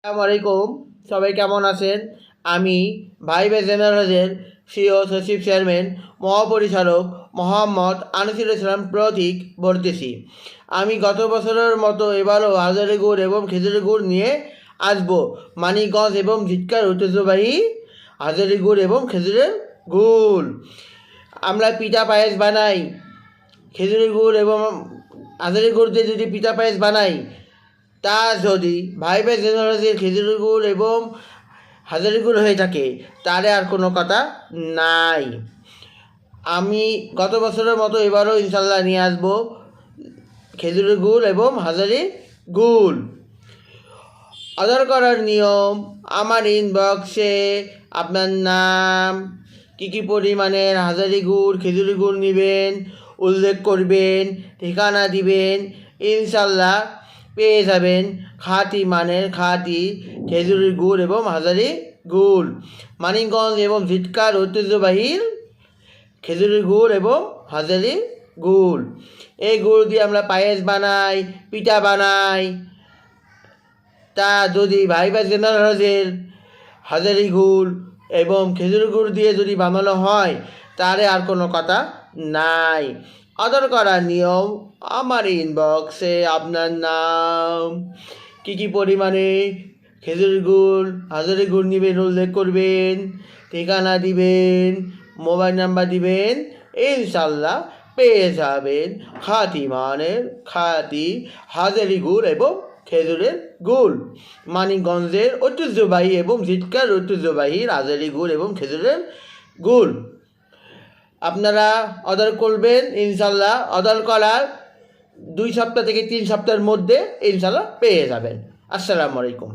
আসসালামু আলাইকুম। সবাই কেমন আছেন? আমি ভাইবে জেনারেলের সিও সচিব চেয়ারম্যান মহাপরিচালক মোহাম্মদ আনিসুল ইসলাম প্রতীক বলতেছি। আমি গত বছরের মতো এবারও হাজারি গুড় এবং খেজুরের গুড় নিয়ে আসবো। মানিকগঞ্জ এবং ঝিটকার ঐতিহ্যবাহী হাজারি গুড় এবং খেজুরের গুড়। আমরা পিঠা পায়েস বানাই খেজুরের গুড় এবং হাজারি গুড় দিয়ে যদি পিঠা পায়েস বানাই, তা যদি ভাইবে জেনারেলের খেজুরের গুড় এবং হাজারি গুড় হয়ে থাকে, তাহলে আর কোনো কথা নাই। আমি গত বছরের মতো এবারও ইনশাল্লাহ নিয়ে আসবো খেজুরের গুড় এবং হাজারি গুড়। অর্ডার করার নিয়ম, আমার ইনবক্সে আপনার নাম, কী পরিমাণের হাজারি গুড় খেজুরি গুড় নেবেন উল্লেখ করবেন, ঠিকানা দিবেন, ইনশাল্লাহ পেয়ে যাবেন খাঁটি মানের খাঁটি খেজুরের গুড় এবং হাজারি গুড়। মানিকগঞ্জ এবং ঝিটকার ঐতিহ্যবাহী খেজুরের গুড় এবং হাজারি গুড়। এই গুড় দিয়ে আমরা পায়েস বানাই, পিঠা বানাই। তা যদি ভাইবে জেনারেলের হাজারি গুড় এবং খেজুর গুড় দিয়ে যদি বানানো হয়, তাহলে আর কোনো কথা নাই। অর্ডার করার নিয়ম, আমার ইনবক্সে আপনার নাম, কী পরিমাণে খেজুর গুড় হাজারি গুড় নেবেন উল্লেখ করবেন, ঠিকানা দিবেন, মোবাইল নাম্বার দিবেন, ইনশাল্লাহ পেয়ে যাবেন খাঁটি মানের খাঁটি হাজারি গুড় এবং খেজুরের গুড়। মানিকগঞ্জের ঐতিহ্যবাহী এবং ঝিটকার ঐতিহ্যবাহী হাজারি গুড় এবং খেজুরের গুড়। আপনারা অর্ডার করবেন, ইনশাল্লাহ অর্ডার করার 2 সপ্তাহ থেকে 3 সপ্তাহের মধ্যে ইনশাল্লাহ পেয়ে যাবেন। আসসালামু আলাইকুম।